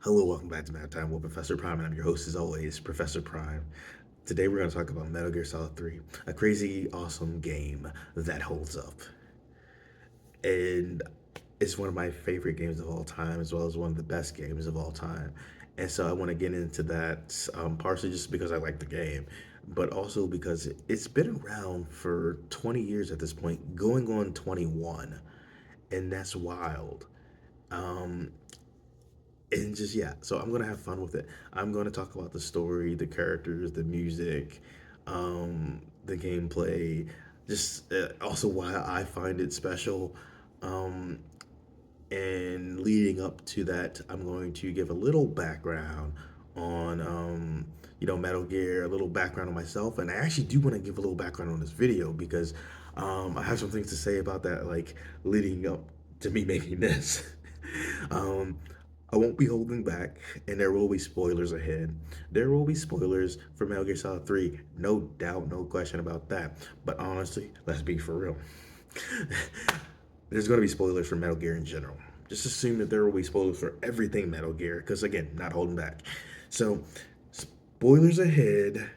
Hello, welcome back to Mad Time with Professor Prime, and I'm your host as always, Professor Prime. Today we're going to talk about Metal Gear Solid 3, a crazy, awesome game that holds up. And it's one of my favorite games of all time, as well as one of the best games of all time. And so I want to get into that, partially just because I like the game, but also because it's been around for 20 years at this point, going on 21. And that's wild. Um, and just yeah, so I'm gonna have fun with it. I'm gonna talk about the story, the characters, the music, the gameplay, just also why I find it special. um, and leading up to that, I'm going to give a little background on Metal Gear, a little background on myself, and I actually do want to give a little background on this video because I have some things to say about that, like leading up to me making this. um, I won't be holding back, and there will be spoilers ahead. There will be spoilers for Metal Gear Solid 3, no doubt, no question about that. But honestly, let's be for real. There's going to be spoilers for Metal Gear in general. Just assume that there will be spoilers for everything Metal Gear, because again, not holding back. So, spoilers ahead.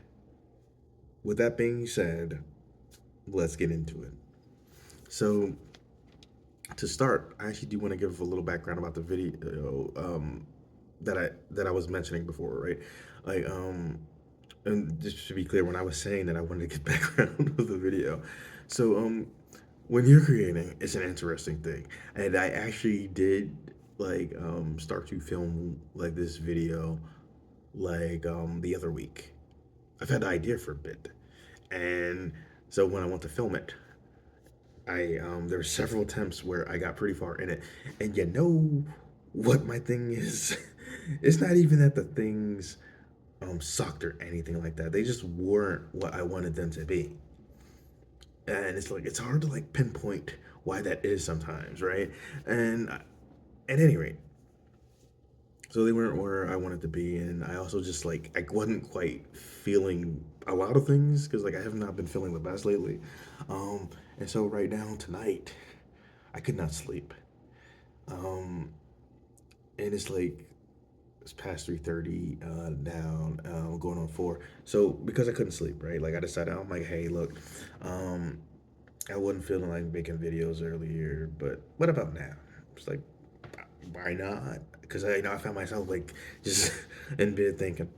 With that being said, let's get into it. So, to start, I actually do want to give a little background about the video that I was mentioning before, right? Like, and just to be clear, when I was saying that I wanted to get background of the video, so when you're creating, it's an interesting thing, and I actually did start to film like this video the other week. I've had the idea for a bit, and so when I went to film it, I there were several attempts where I got pretty far in it, and you know what my thing is. It's not even that the things sucked or anything like that. They just weren't what I wanted them to be. And it's like it's hard to like pinpoint why that is sometimes, right? And at any rate, so they weren't where I wanted to be, and I also just like I wasn't quite feeling a lot of things because like I have not been feeling the best lately. And so right now tonight, I could not sleep. Um, and it's like it's past 3:30 down, going on 4. So because I couldn't sleep, right? Like I decided I'm like, hey, look, um, I wasn't feeling like making videos earlier, but what about now? It's like, why not? Because I found myself like just in bed thinking.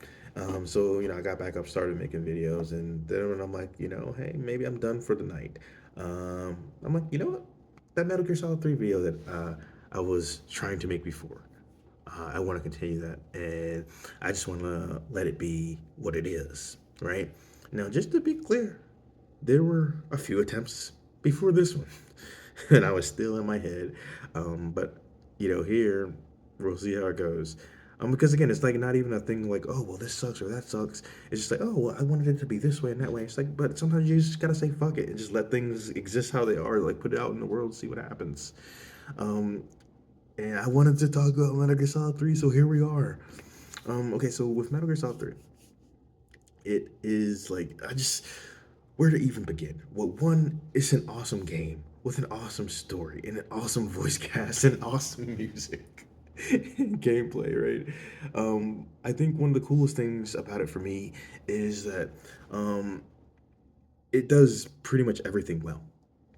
So I got back up, started making videos, and then when I'm like, hey, maybe I'm done for the night. I'm like, you know what? That Metal Gear Solid 3 video that I was trying to make before. I want to continue that, and I just want to let it be what it is, right? Now, just to be clear, there were a few attempts before this one, and I was still in my head. But here we'll see how it goes. Because again, it's like not even a thing like, oh well, this sucks or that sucks. It's just like, oh well, I wanted it to be this way and that way. It's like, but sometimes you just gotta say fuck it and just let things exist how they are. Like put it out in the world, see what happens. Um, and I wanted to talk about Metal Gear Solid 3, so here we are. Okay, so with Metal Gear Solid 3, it is like I just where to even begin? Well, one, it's an awesome game with an awesome story and an awesome voice cast and awesome music and gameplay, right? I think one of the coolest things about it for me is that um, it does pretty much everything well.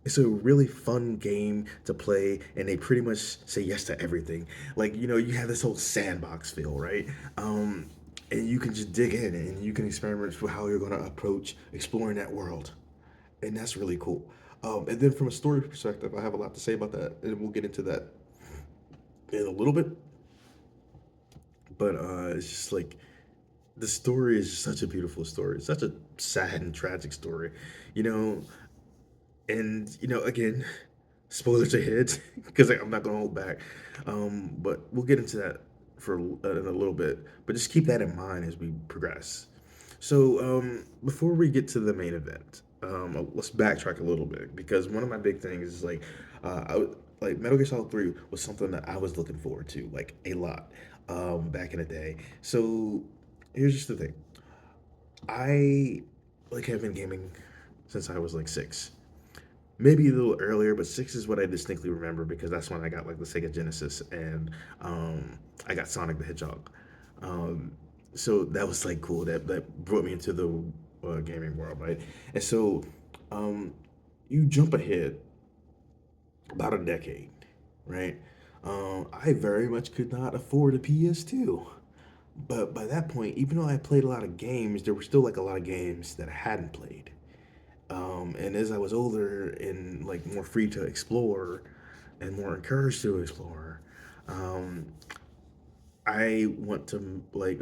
It's a really fun game to play, and they pretty much say yes to everything. Like, you have this whole sandbox feel, right? And you can just dig in and you can experiment with how you're going to approach exploring that world. And that's really cool. And then from a story perspective, I have a lot to say about that, and we'll get into that in a little bit. But it's just like the story is such a beautiful story. It's such a sad and tragic story, you know. And again, spoilers ahead because I'm not gonna hold back. But we'll get into that in a little bit. But just keep that in mind as we progress. So before we get to the main event, let's backtrack a little bit because one of my big things is like, like Metal Gear Solid 3 was something that I was looking forward to like a lot back in the day. So here's just the thing. I like have been gaming since I was like 6. maybe a little earlier, but six is what I distinctly remember because that's when I got like the Sega Genesis and I got Sonic the Hedgehog. Um, so that was like cool. That brought me into the gaming world, right? And so um, you jump ahead about a decade, right? I very much could not afford a PS2. But by that point, even though I played a lot of games, there were still like a lot of games that I hadn't played. And as I was older and like more free to explore and more encouraged to explore, um, I went to like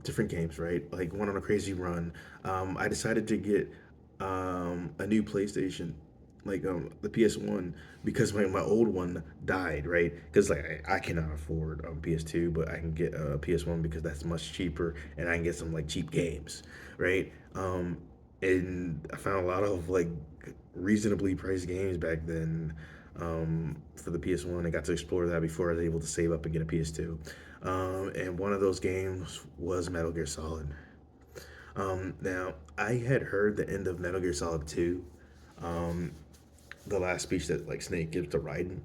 different games, right? Like went on a crazy run. I decided to get a new PlayStation, like the PS1, because my old one died, right? Because like I cannot afford PS2, but I can get a PS1 because that's much cheaper, and I can get some like cheap games, right? And I found a lot of like reasonably priced games back then for the PS1. I got to explore that before I was able to save up and get a PS2. And one of those games was Metal Gear Solid. Now, I had heard the end of Metal Gear Solid 2, um, the last speech that like Snake gives to Raiden,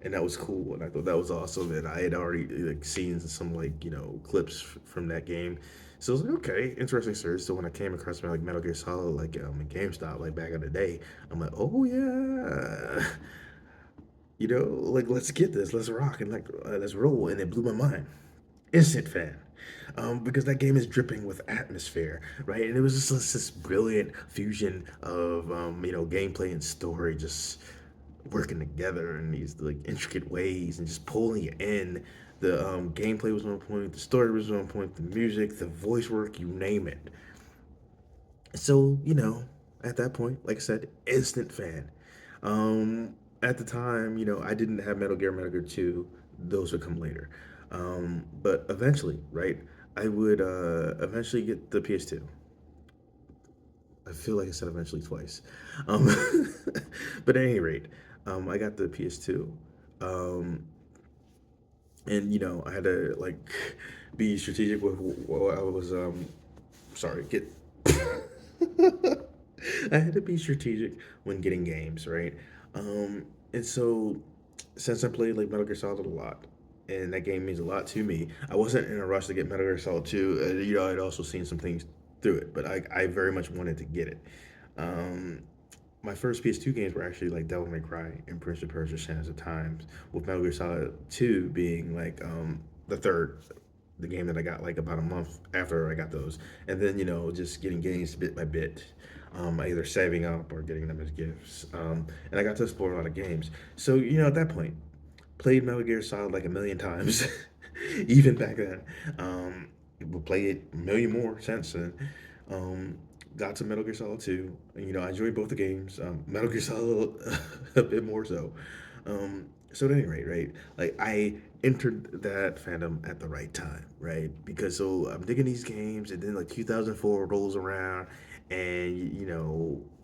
and that was cool, and I thought that was awesome. And I had already like seen some like clips from that game, so I was like, okay, interesting search. So when I came across like Metal Gear Solid like in GameStop like back in the day, I'm like, oh yeah, like let's get this, let's rock, and like let's roll, and it blew my mind. Instant fan. Because that game is dripping with atmosphere, right? And it was just this brilliant fusion of gameplay and story just working together in these like intricate ways and just pulling you in. The gameplay was on point, the story was on point, the music, the voice work, you name it. So, at that point, like I said, instant fan. At the time, I didn't have Metal Gear 2. Those would come later. But eventually, right, I would eventually get the PS2. I feel like I said eventually twice. Um, but at any rate, I got the PS2. Um, and, I had to, like, be strategic with what I was, sorry, get I had to be strategic when getting games, right? And so since I played like Metal Gear Solid a lot, and that game means a lot to me, I wasn't in a rush to get Metal Gear Solid 2. I'd also seen some things through it, but I very much wanted to get it. Um, my first PS2 games were actually like Devil May Cry and Prince of Persia: Sands of Times, with Metal Gear Solid 2 being like the third, the game that I got like about a month after I got those, and then just getting games bit by bit, either saving up or getting them as gifts, and I got to explore a lot of games. So at that point, played Metal Gear Solid like a million times, even back then. We'll play it a million more since then. Um, got to Metal Gear Solid 2. I enjoyed both the games. Metal Gear Solid a bit more so. So at any rate, right? Like I entered that fandom at the right time, right? Because so I'm digging these games, and then like 2004 rolls around, and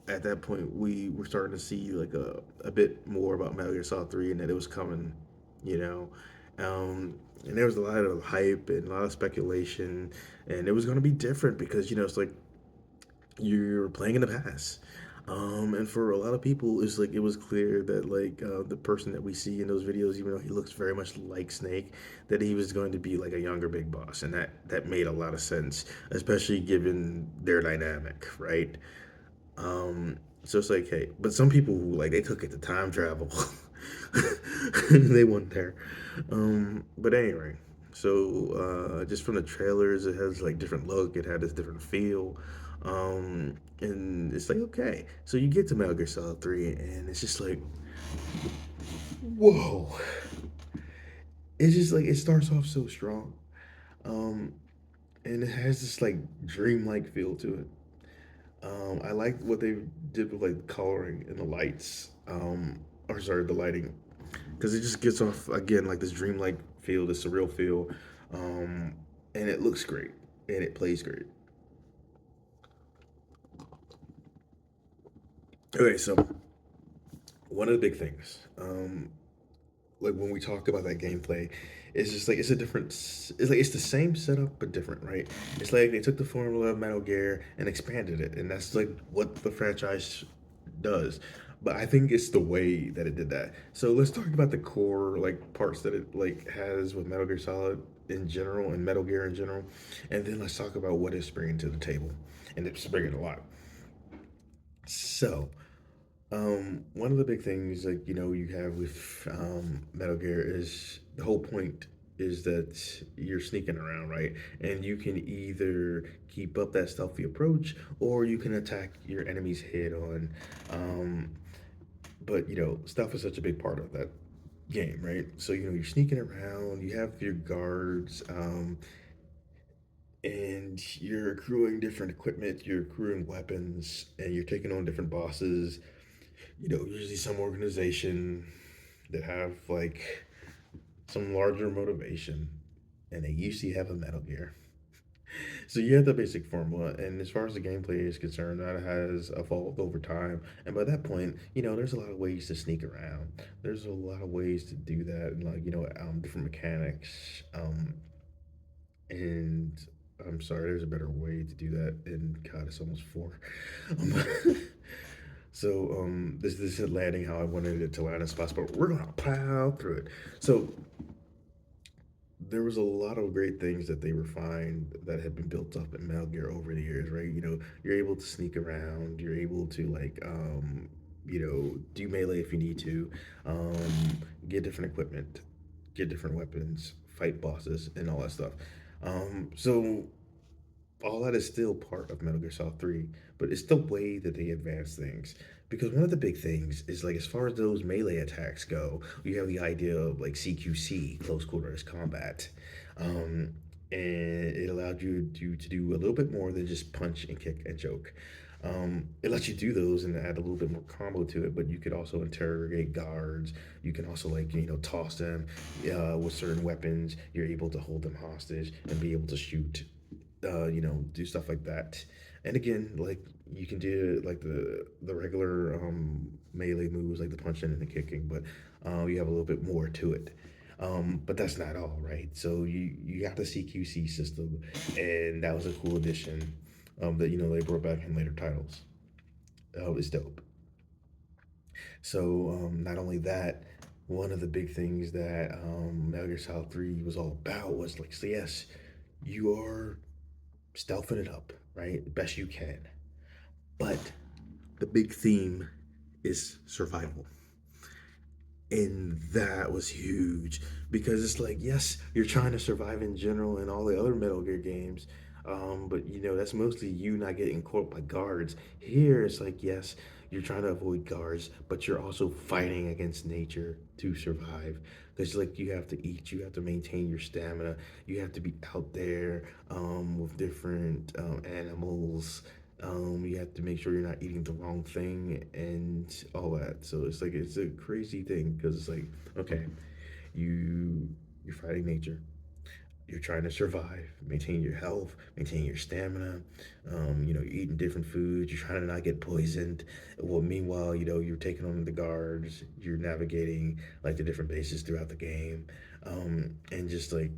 at that point we were starting to see like a bit more about Metal Gear Solid 3 and that it was coming, you know. And there was a lot of hype and a lot of speculation, and it was going to be different because it's like you're playing in the past. And for a lot of people, it's like it was clear that like the person that we see in those videos, even though he looks very much like Snake, that he was going to be like a younger Big Boss, and that made a lot of sense, especially given their dynamic, right? So it's like, hey, but some people who like they took it to time travel, they went there. But anyway, so just from the trailers, it has like different look. It had this different feel. And it's like okay, so you get to Metal Gear Solid 3, and it's just like, whoa! It's just like it starts off so strong, um, and it has this like dreamlike feel to it. I like what they did with like the coloring and the lights, or sorry, the lighting, because it just gets off again like this dreamlike feel, this surreal feel, um, and it looks great and it plays great. Okay, so one of the big things, like when we talk about that gameplay, it's just like it's a different. It's like it's the same setup but different, right? It's like they took the formula of Metal Gear and expanded it, and that's like what the franchise does. but I think it's the way that it did that. So let's talk about the core like parts that it like has with Metal Gear Solid in general and Metal Gear in general, and then let's talk about what it's bringing to the table, and it's bringing a lot. So one of the big things, like you have with Metal Gear is the whole point is that you're sneaking around, right? And you can either keep up that stealthy approach, or you can attack your enemies head on. Um, but stealth is such a big part of that game, right? So you're sneaking around, you have your guards, and you're accruing different equipment, you're accruing weapons, and you're taking on different bosses. Usually some organization that have like some larger motivation, and they usually have a Metal Gear. So you have the basic formula, and as far as the gameplay is concerned, that has evolved over time. And by that point, there's a lot of ways to sneak around. There's a lot of ways to do that, and like different mechanics. And I'm sorry, there's a better way to do that. And God, it's almost four. Um, this is landing how I wanted it to land as possible. We're gonna plow through it. So there was a lot of great things that they refined that had been built up in Metal Gear over the years, right? You're able to sneak around, you're able to like do melee if you need to, get different equipment, get different weapons, fight bosses, and all that stuff. So all that is still part of Metal Gear Solid 3, but it's the way that they advance things. Because one of the big things is like as far as those melee attacks go, you have the idea of like CQC, close quarters combat. Um, and it allowed you to do a little bit more than just punch and kick and choke. It lets you do those and add a little bit more combo to it, but you could also interrogate guards. You can also like toss them with certain weapons. You're able to hold them hostage and be able to shoot do stuff like that. And again, like you can do like the regular melee moves, like the punching and the kicking, but you have a little bit more to it. But that's not all, right? So you got the CQC system, and that was a cool addition that they brought back in later titles. It's dope. So not only that, one of the big things that Metal Gear Solid 3 was all about was like, so yes, you are stealthing it up, right? Best you can. But the big theme is survival. And that was huge because it's like, yes, you're trying to survive in general in all the other Metal Gear games. But that's mostly you not getting caught by guards. Here it's like, yes, you're trying to avoid guards, but you're also fighting against nature to survive. Because like you have to eat, you have to maintain your stamina, you have to be out there with different animals. You have to make sure you're not eating the wrong thing and all that. So it's like it's a crazy thing because it's like, okay, you're fighting nature, you're trying to survive, maintain your health, maintain your stamina. You're eating different foods. You're trying to not get poisoned. Well, meanwhile, you're taking on the guards. You're navigating like the different bases throughout the game, and just like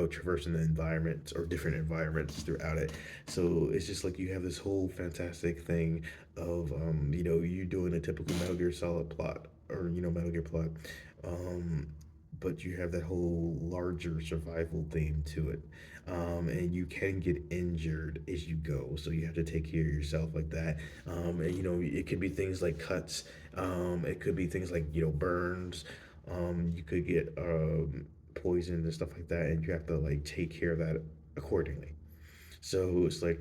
traversing the environments or different environments throughout it. So it's just like you have this whole fantastic thing of you doing a typical Metal Gear Solid plot or Metal Gear plot, um, but you have that whole larger survival theme to it. And you can get injured as you go, so you have to take care of yourself like that. And it could be things like cuts. It could be things like burns. You could get poison and stuff like that, and you have to like take care of that accordingly. So it's like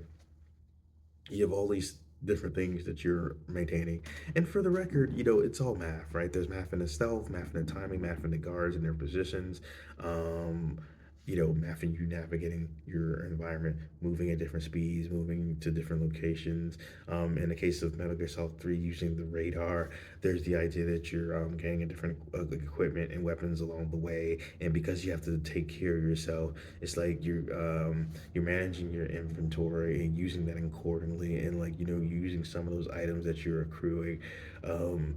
you have all these different things that you're maintaining. And for the record, it's all math, right? There's math in the stealth, math in the timing, math in the guards and their positions. Um, math in you navigating your environment, moving at different speeds, moving to different locations. In the case of Metal Gear Solid 3, using the radar, there's the idea that you're getting a different equipment and weapons along the way. And because you have to take care of yourself, it's like you're managing your inventory and using that accordingly, and like using some of those items that you're accruing um,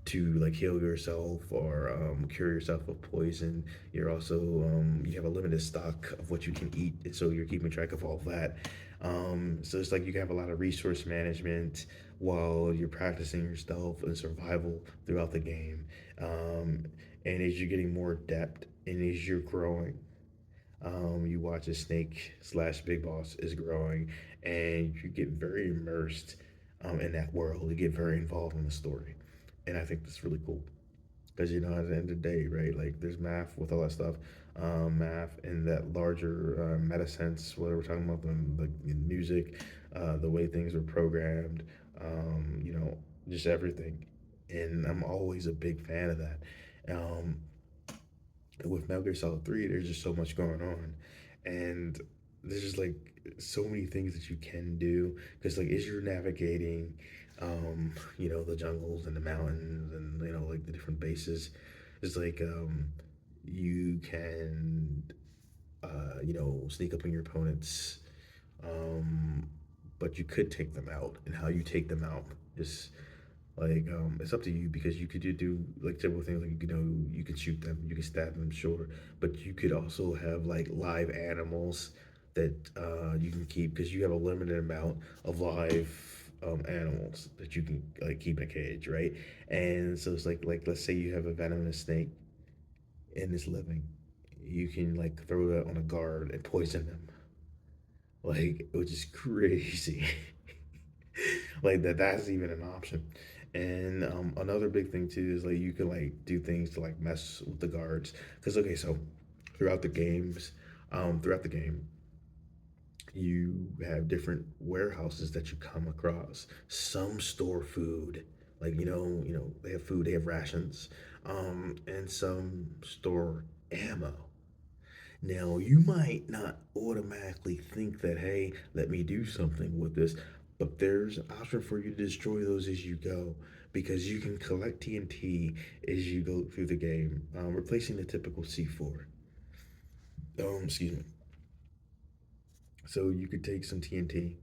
to like heal yourself or cure yourself of poison. You're also you have a limited stock of what you can eat, and so you're keeping track of all that. So it's like you have a lot of resource management, while you're practicing your stealth and survival throughout the game. Um, and as you're getting more depth and as you're growing, you watch a snake slash big boss is growing, and you get very immersed in that world. You get very involved in the story, and I think that's really cool. Because at the end of the day, right? Like there's math with all that stuff, math in that larger meta sense. Whether we're talking about the music, the way things are programmed, you know, just everything. And I'm always a big fan of that. Um, with Metal Gear Solid 3, there's just so much going on, and there's just like so many things that you can do because like as you're navigating, the jungles and the mountains and like the different bases, it's like you can sneak up on your opponents, um, but you could take them out, and how you take them out is like it's up to you because you could do like typical things like you could shoot them, you could stab them, sure, but you could also have like live animals that you can keep because you have a limited amount of live animals that you can like keep in a cage, right? And so it's like let's say you have a venomous snake and it's living, you can like throw that on a guard and poison them, like which is crazy. Like that's even an option. And another big thing too is like you can like do things to like mess with the guards because okay, so throughout the games, throughout the game, you have different warehouses that you come across. Some store food, like they have food, they have rations, and some store ammo. Now, you might not automatically think that, hey, let me do something with this, but there's an option for you to destroy those as you go because you can collect TNT as you go through the game, replacing the typical C4. Excuse me. So you could take some TNT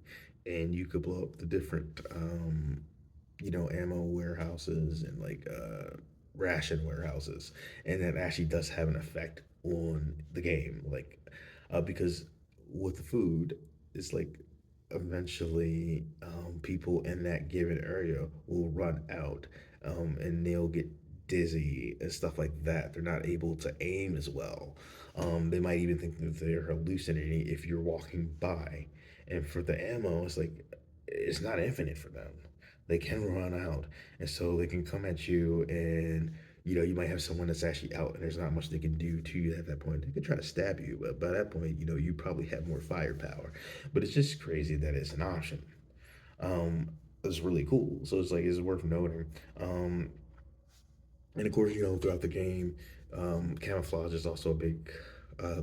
and you could blow up the different, ammo warehouses and like ration warehouses, and that actually does have an effect on the game. Like, because with the food, it's like eventually people in that given area will run out, and they'll get dizzy and stuff like that. They're not able to aim as well. They might even think that they're hallucinating if you're walking by. And for the ammo, it's like it's not infinite for them. They can run out, and so they can come at you, and you might have someone that's actually out, and there's not much they can do to you at that point. They could try to stab you, but by that point, you probably have more firepower. But it's just crazy that it's an option. It's really cool. So it's like it's worth noting. Um, and of course, throughout the game, camouflage is also a big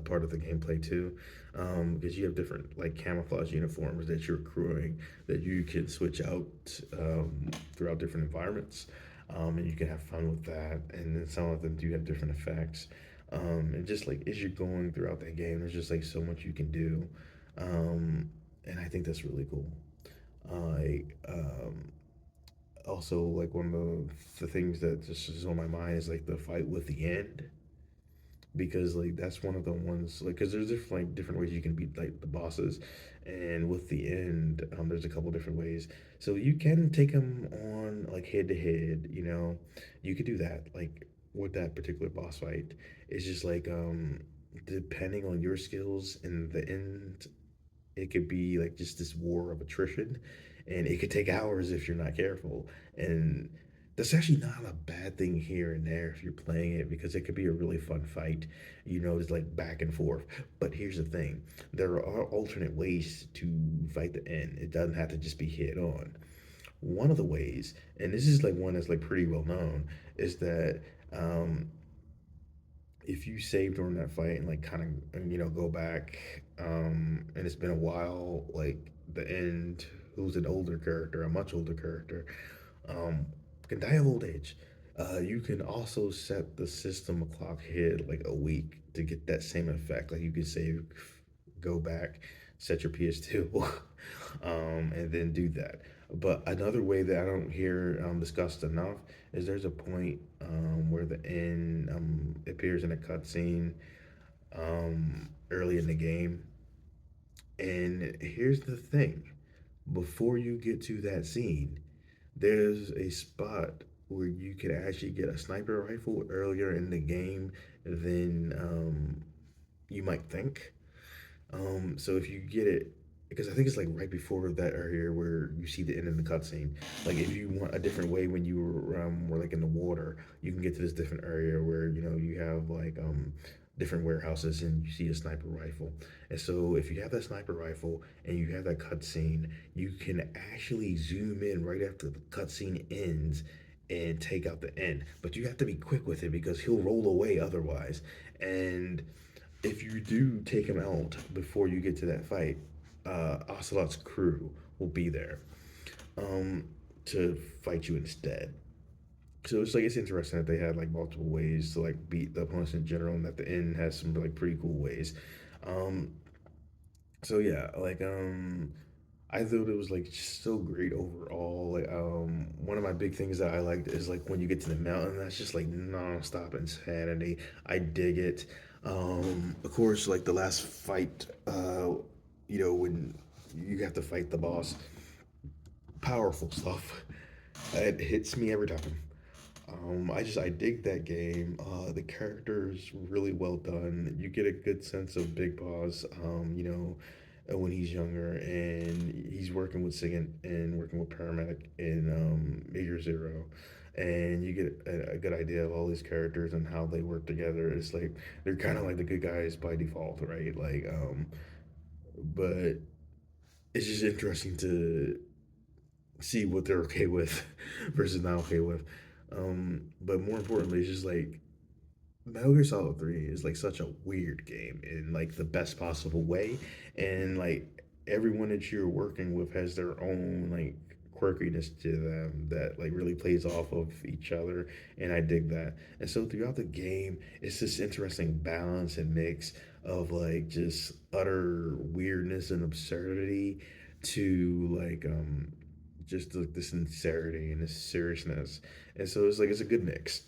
part of the gameplay too, because you have different like camouflage uniforms that you're accruing that you can switch out throughout different environments, and you can have fun with that. And then some of them do have different effects, and just like as you're going throughout that game, there's just like so much you can do, and I think that's really cool. Like also like one of the things that just is on my mind is like the fight with the end, because like that's one of the ones like because there's different ways you can beat like the bosses, and with the end there's a couple different ways. So you can take them on like head to head, you could do that like with that particular boss fight. It's just like depending on your skills in the end, it could be like just this war of attrition, and it could take hours if you're not careful. And that's actually not a bad thing here and there if you're playing it, because it could be a really fun fight, it's like back and forth. But here's the thing, there are alternate ways to fight the end. It doesn't have to just be hit on. One of the ways, and this is like one that's like pretty well known, is that um, if you save during that fight and like kind of go back, and it's been a while, like the end, who's an older character, a much older character, um, can die of old age. You can also set the system clock hit like a week to get that same effect. Like you can save, go back, set your PS2, and then do that. But another way that I don't hear discussed enough is there's a point where the end appears in a cutscene early in the game. And here's the thing, before you get to that scene, there's a spot where you can actually get a sniper rifle earlier in the game than you might think. So if you get it, because I think it's like right before that area where you see the end of the cutscene. Like if you want a different way when you were like in the water, you can get to this different area where you have like different warehouses and you see a sniper rifle. And so if you have that sniper rifle and you have that cutscene, you can actually zoom in right after the cutscene ends and take out the end. But you have to be quick with it because he'll roll away otherwise. And if you do take him out before you get to that fight, Ocelot's crew will be there um, to fight you instead. So it's interesting that they had like multiple ways to like beat the opponents in general, and that the end has some like pretty cool ways. Um, so yeah, I thought it was like just so great overall. Like one of my big things that I liked is like when you get to the mountain, that's just like nonstop insanity. I dig it. Of course, like the last fight, when you have to fight the boss, powerful stuff. It hits me every time. I dig that game. The characters really well done. You get a good sense of Big Boss. When he's younger and he's working with Sigint and working with Paramedic in Major Zero, and you get a good idea of all these characters and how they work together. It's like they're kind of like the good guys by default, right? But it's just interesting to see what they're okay with versus not okay with. But more importantly, it's just like Metal Gear Solid 3 is like such a weird game in like the best possible way. And like everyone that you're working with has their own like quirkiness to them that like really plays off of each other. And I dig that. And so throughout the game, it's this interesting balance and mix of like just utter weirdness and absurdity to just like the sincerity and the seriousness. And so it's a good mix.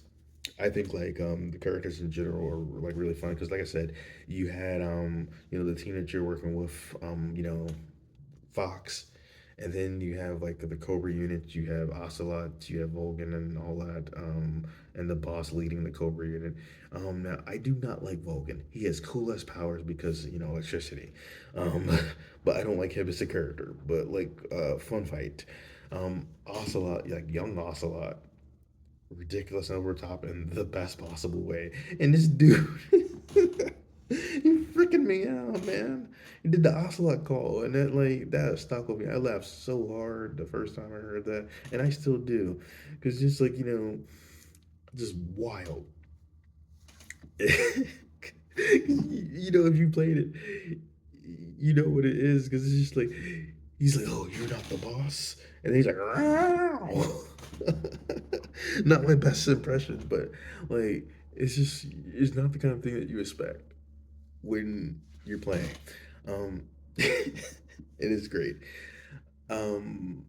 I think the characters in general are like really fun because like I said, you had the team that you're working with, Fox, and then you have like the Cobra unit, you have Ocelot, you have Volgan and all that, and the boss leading the Cobra unit. Now I do not like Volgan. He has cool ass powers because electricity, um, but I don't like him as a character. But fun fight, Ocelot, like young Ocelot, ridiculous and over the top in the best possible way. And this dude, he freaking me out, man. He did the Ocelot call, and that stuck with me. I laughed so hard the first time I heard that, and I still do, because just just wild. If you played it, you know what it is, because it's just like he's like, "Oh, you're not the boss," and then he's like, "Row." Not my best impression, but like it's not the kind of thing that you expect when you're playing. It is great. Um,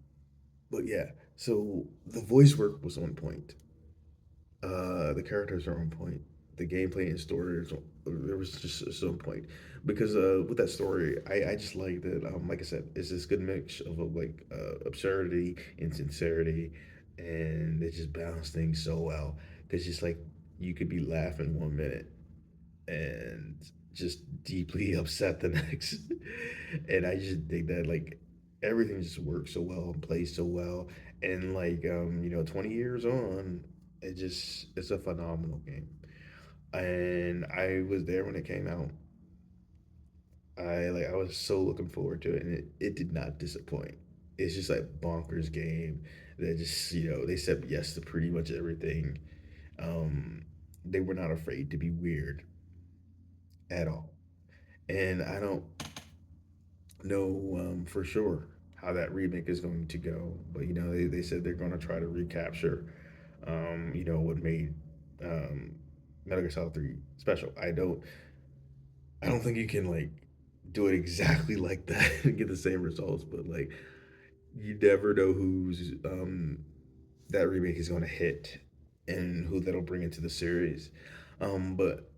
but yeah, so the voice work was on point. The characters are on point. The gameplay and story is there was just so on point because with that story, I just like that. Like I said, it's this good mix of absurdity and sincerity, and they just balance things so well. Because just like you could be laughing 1 minute and just deeply upset the next, and I just think that everything just works so well and plays so well, and 20 years on, it's a phenomenal game. And I was there when it came out. I was so looking forward to it, and it did not disappoint. It's just like bonkers game that just they said yes to pretty much everything. Um, they were not afraid to be weird at all, and I don't know for sure how that remake is going to go, but they said they're going to try to recapture what made um, Metal Gear Solid 3 special. I don't think you can do it exactly like that and get the same results, but you never know who's that remake is going to hit and who that'll bring into the series. But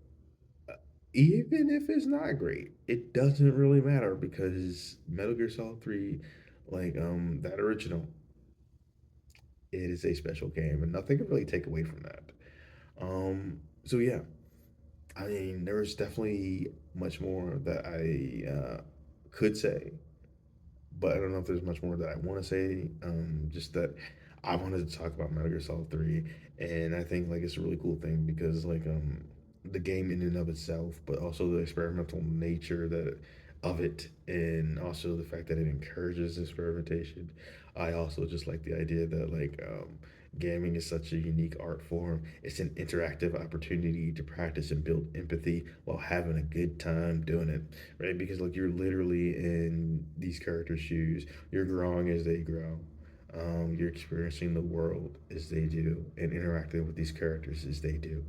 even if it's not great, it doesn't really matter because Metal Gear Solid 3, that original, it is a special game, and nothing can really take away from that. So yeah, I mean, there's definitely much more that I could say, but I don't know if there's much more that I want to say. Just that I wanted to talk about Metal Gear Solid 3, and I think like it's a really cool thing because like the game in and of itself, but also the experimental nature that of it, and also the fact that it encourages experimentation. I also just like the idea that like gaming is such a unique art form. It's an interactive opportunity to practice and build empathy while having a good time doing it, right? Because like you're literally in these characters' shoes. You're growing as they grow. You're experiencing the world as they do and interacting with these characters as they do.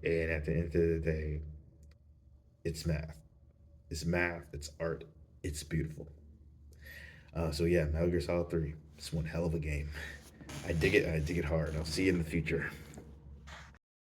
And at the end of the day, it's math. It's math. It's art. It's beautiful. So yeah, Metal Gear Solid 3. It's one hell of a game. I dig it. I dig it hard. I'll see you in the future.